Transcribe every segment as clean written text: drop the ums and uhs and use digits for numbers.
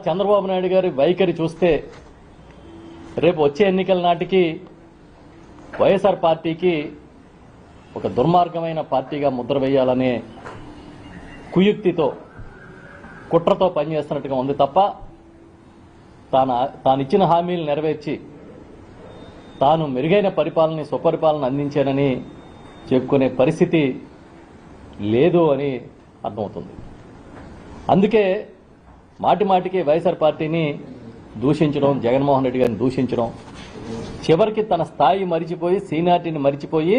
చంద్రబాబు నాయుడు గారి వైఖరి చూస్తే రేపు వచ్చే ఎన్నికల నాటికి వైఎస్ఆర్ పార్టీకి ఒక దుర్మార్గమైన పార్టీగా ముద్ర వేయాలనే కుయుక్తితో కుట్రతో పనిచేస్తున్నట్టుగా ఉంది తప్ప తానిచ్చిన హామీలు నెరవేర్చి తాను మెరుగైన పరిపాలన సుపరిపాలన అందించానని చెప్పుకునే పరిస్థితి లేదు అని అర్థమవుతుంది. అందుకే మాటిమాటికి వైఎస్ఆర్ పార్టీని దూషించడం, జగన్మోహన్ రెడ్డి గారిని దూషించడం, చివరికి తన స్థాయి మరిచిపోయి సీనియారిటీని మరిచిపోయి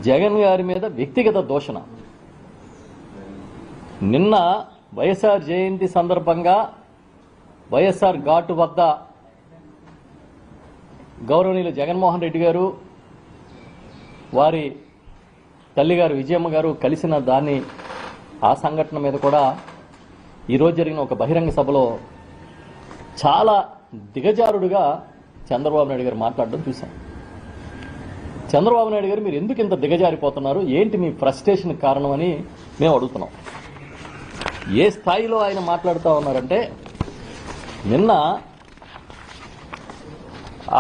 జగన్ గారి మీద వ్యక్తిగత దూషణ. నిన్న వైఎస్ఆర్ జయంతి సందర్భంగా వైఎస్ఆర్ ఘాటు వద్ద గౌరవనీయులు జగన్మోహన్ రెడ్డి గారు వారి తల్లిగారు విజయమ్మ గారు కలిసిన దాన్ని ఆ సంఘటన మీద కూడా ఈరోజు జరిగిన ఒక బహిరంగ సభలో చాలా దిగజారుడుగా చంద్రబాబు నాయుడు గారు మాట్లాడడం చూశాం. చంద్రబాబు నాయుడు గారు మీరు ఎందుకు ఇంత దిగజారిపోతున్నారు, ఏంటి మీ ఫ్రస్ట్రేషన్ కారణం అని మేము అడుగుతున్నాం. ఏ స్థాయిలో ఆయన మాట్లాడుతూ ఉన్నారంటే నిన్న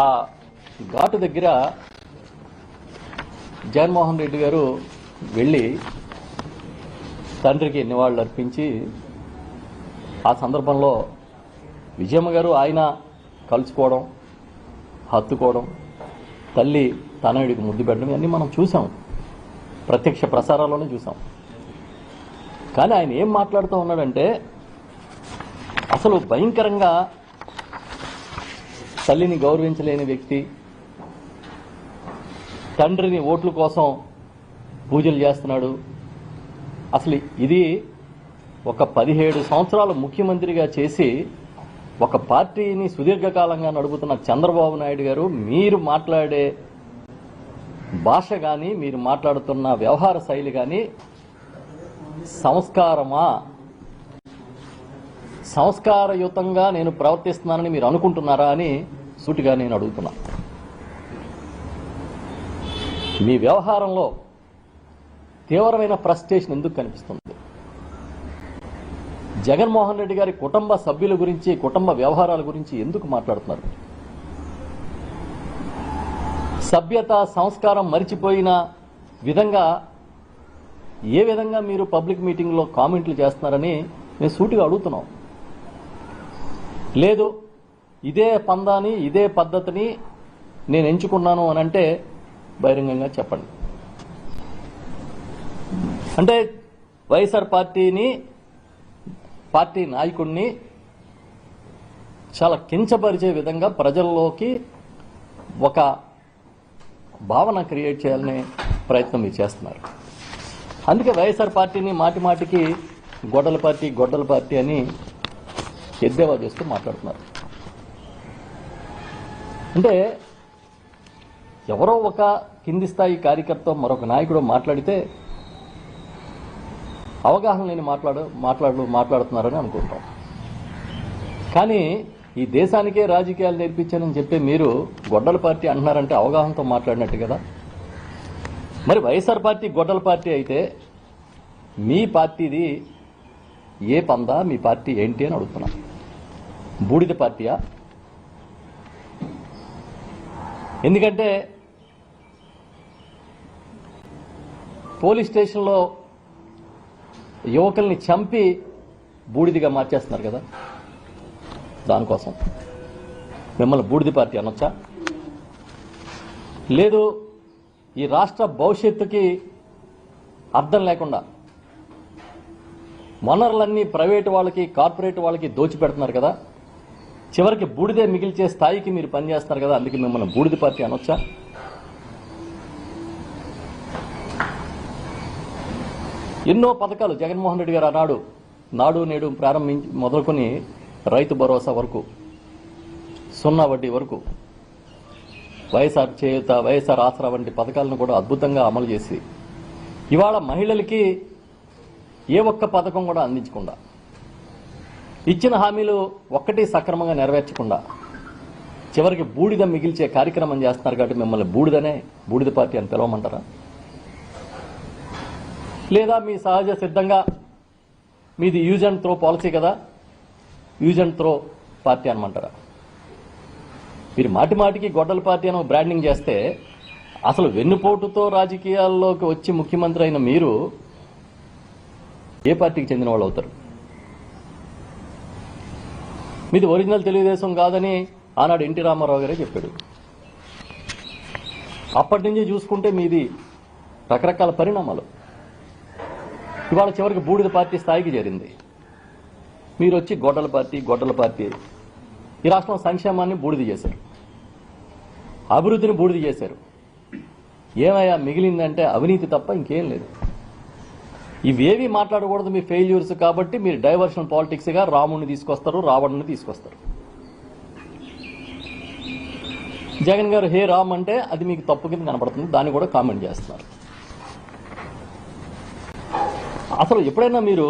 ఆ ఘాటు దగ్గర జగన్మోహన్ రెడ్డి గారు వెళ్ళి తండ్రికి నివాళులు అర్పించి ఆ సందర్భంలో విజయమ్మ గారు ఆయన కలుసుకోవడం, హత్తుకోవడం, తల్లి తనయుడికి ముద్దు పెట్టడం ఇవన్నీ మనం చూసాం, ప్రత్యక్ష ప్రసారాల్లోనే చూసాం. కానీ ఆయన ఏం మాట్లాడుతూ ఉన్నాడంటే అసలు భయంకరంగా తల్లిని గౌరవించలేని వ్యక్తి, తండ్రిని ఓట్ల కోసం పూజలు చేస్తున్నాడు. అసలు ఇది ఒక 17 సంవత్సరాలు ముఖ్యమంత్రిగా చేసి ఒక పార్టీని సుదీర్ఘకాలంగా నడుపుతున్న చంద్రబాబు నాయుడు గారు మీరు మాట్లాడే భాష కానీ మీరు మాట్లాడుతున్న వ్యవహార శైలి కానీ సంస్కారమా, సంస్కారయుతంగా నేను ప్రవర్తిస్తున్నానని మీరు అనుకుంటున్నారా అని సూటిగా నేను అడుగుతున్నా. మీ వ్యవహారంలో తీవ్రమైన ఫ్రస్ట్రేషన్ ఎందుకు కనిపిస్తుంది? జగన్మోహన్ రెడ్డి గారి కుటుంబ సభ్యుల గురించి, కుటుంబ వ్యవహారాల గురించి ఎందుకు మాట్లాడుతున్నారు? సభ్యత సంస్కారం మరిచిపోయిన విధంగా ఏ విధంగా మీరు పబ్లిక్ మీటింగ్లో కామెంట్లు చేస్తున్నారని మేము సూటిగా అడుగుతున్నాం. లేదు ఇదే పందాని ఇదే పద్ధతిని నేను ఎంచుకున్నాను అని అంటే బహిరంగంగా చెప్పండి. అంటే వైఎస్ఆర్ పార్టీని, పార్టీ నాయకుడిని చాలా కించపరిచే విధంగా ప్రజల్లోకి ఒక భావన క్రియేట్ చేయాలనే ప్రయత్నం మీరు చేస్తున్నారు. అందుకే వైఎస్ఆర్ పార్టీని మాటి మాటికి గొడ్డల పార్టీ అని ఎద్దేవా చేస్తూ మాట్లాడుతున్నారు. అంటే ఎవరో ఒక కింది స్థాయి కార్యకర్త మరొక నాయకుడు మాట్లాడితే అవగాహన లేని మాట్లాడుతున్నారని అనుకుంటాం. కానీ ఈ దేశానికే రాజకీయాలు నేర్పించానని చెప్పి మీరు గొడ్డల పార్టీ అంటున్నారంటే అవగాహనతో మాట్లాడినట్టు కదా. మరి వైఎస్ఆర్ పార్టీ గొడ్డల పార్టీ అయితే మీ పార్టీది ఏ పందా, మీ పార్టీ ఏంటి అని అడుగుతున్నా. బూడిద పార్టీయా? ఎందుకంటే పోలీస్ స్టేషన్లో యువకుల్ని చంపి బూడిదిగా మార్చేస్తున్నారు కదా, దానికోసం మిమ్మల్ని బూడిద పార్టీ అనొచ్చా? లేదు ఈ రాష్ట్ర భవిష్యత్తుకి అర్థం లేకుండా వనరులన్నీ ప్రైవేటు వాళ్ళకి, కార్పొరేట్ వాళ్ళకి దోచిపెడుతున్నారు కదా, చివరికి బూడిదే మిగిల్చే స్థాయికి మీరు పనిచేస్తున్నారు కదా, అందుకే మిమ్మల్ని బూడిద పార్టీ అనొచ్చా? ఎన్నో పథకాలు జగన్మోహన్ రెడ్డి గారు ఆనాడు నాడు నేడు ప్రారంభించి మొదలుకొని రైతు భరోసా వరకు, 0 వడ్డీ వరకు, వైఎస్ఆర్ చేయూత, వైఎస్ఆర్ ఆసరా వంటి పథకాలను కూడా అద్భుతంగా అమలు చేసి ఇవాళ మహిళలకి ఏ ఒక్క పథకం కూడా అందించకుండా, ఇచ్చిన హామీలు ఒక్కటి సక్రమంగా నెరవేర్చకుండా చివరికి బూడిద మిగిల్చే కార్యక్రమం చేస్తున్నారు. కాబట్టి మిమ్మల్ని బూడిద పార్టీ అని పిలవమంటారా? లేదా మీ సహజ సిద్ధంగా మీది యూజ్ అండ్ త్రో పాలసీ కదా, యూజ్ అండ్ త్రో పార్టీ అనమంటారా? మీరు మాటి మాటికి గొడ్డల పార్టీ అని బ్రాండింగ్ చేస్తే అసలు వెన్నుపోటుతో రాజకీయాల్లోకి వచ్చి ముఖ్యమంత్రి అయిన మీరు ఏ పార్టీకి చెందిన వాళ్ళు అవుతారు? మీది ఒరిజినల్ తెలుగుదేశం కాదని ఆనాడు ఎన్టీ రామారావు గారే చెప్పాడు. అప్పటి నుంచి చూసుకుంటే మీది రకరకాల పరిణామాలు. ఇవాళ చివరికి బూడిద పార్టీ స్థాయికి చేరింది. మీరు వచ్చి గొడ్డల పార్టీ ఈ రాష్ట్రం సంక్షేమాన్ని బూడిద చేశారు, అభివృద్ధిని బూడిద చేశారు. ఏమయ్యా మిగిలిందంటే అవినీతి తప్ప ఇంకేం లేదు. ఇవేవి మాట్లాడకూడదు మీ ఫెయిల్యూర్స్ కాబట్టి మీరు డైవర్షన్ పాలిటిక్స్గా రాముడిని తీసుకొస్తారు, రావణుని తీసుకొస్తారు. జగన్ గారు హే రామ్ అంటే అది మీకు తప్పు కింద కనపడుతుంది, దాన్ని కూడా కామెంట్ చేస్తున్నారు. అసలు ఎప్పుడైనా మీరు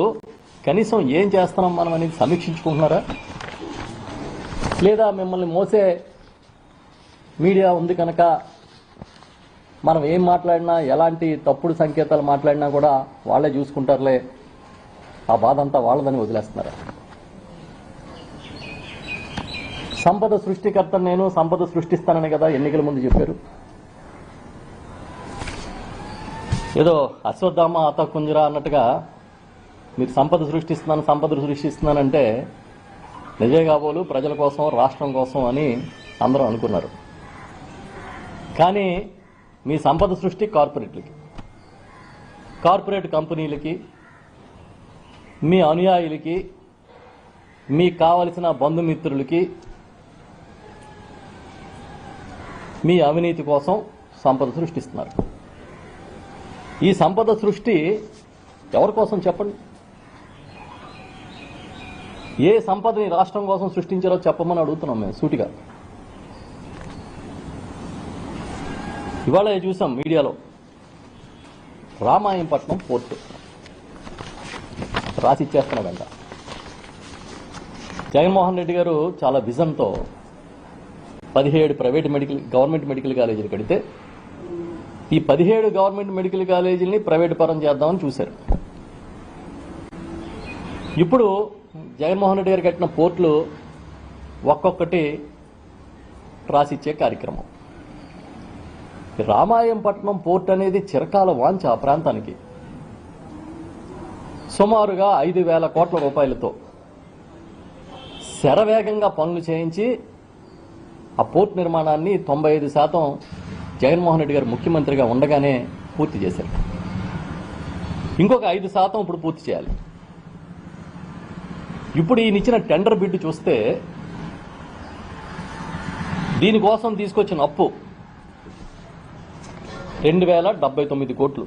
కనీసం ఏం చేస్తున్నాం మనం అనేది సమీక్షించుకుంటున్నారా? లేదా మిమ్మల్ని మోసే మీడియా ఉంది కనుక మనం ఏం మాట్లాడినా ఎలాంటి తప్పుడు సంకేతాలు మాట్లాడినా కూడా వాళ్ళే చూసుకుంటారులే, ఆ బాధ అంతా వాళ్ళదని వదిలేస్తున్నారా? సంపద సృష్టికర్త నేను, సంపద సృష్టిస్తానని కదా ఎన్నికల ముందు చెప్పారు. ఏదో అశ్వత్థామ అత కుంజరా అన్నట్టుగా మీరు సంపద సృష్టిస్తున్నానంటే నిజే కాబోలు ప్రజల కోసం, రాష్ట్రం కోసం అని అందరూ అనుకున్నారు. కానీ మీ సంపద సృష్టి కార్పొరేట్ కంపెనీలకి, మీ అనుయాయులకి, మీకు కావలసిన బంధుమిత్రులకి మీ అవినీతి కోసం సంపద సృష్టిస్తున్నారు. ఈ సంపద సృష్టి ఎవరి కోసం చెప్పండి? ఏ సంపదని రాష్ట్రం కోసం సృష్టించారో చెప్పమని అడుగుతున్నాం మేము సూటిగా. ఇవాళ చూసాం మీడియాలో రామాయంపట్నం పోర్టు రాసిచ్చేస్తున్నాడంట. జగన్మోహన్ రెడ్డి గారు చాలా విజన్తో 17 గవర్నమెంట్ మెడికల్ కాలేజీలు కడితే ఈ 17 గవర్నమెంట్ మెడికల్ కాలేజీలని ప్రైవేట్ పరం చేద్దామని చూశారు. ఇప్పుడు జగన్మోహన్ రెడ్డి గారు కట్టిన పోర్టులు ఒక్కొక్కటి రాసిచ్చే కార్యక్రమం. రామాయంపట్నం పోర్ట్ అనేది చిరకాల వాంఛ ఆ ప్రాంతానికి. సుమారుగా 5,000 కోట్ల రూపాయలతో శరవేగంగా పనులు చేయించి ఆ పోర్ట్ నిర్మాణాన్ని 95% జగన్మోహన్ రెడ్డి గారు ముఖ్యమంత్రిగా ఉండగానే పూర్తి చేశారు. ఇంకొక 5% ఇప్పుడు పూర్తి చేయాలి. ఇప్పుడు ఈయన ఇచ్చిన టెండర్ బిడ్ చూస్తే దీనికోసం తీసుకొచ్చిన అప్పు 2,079 కోట్లు.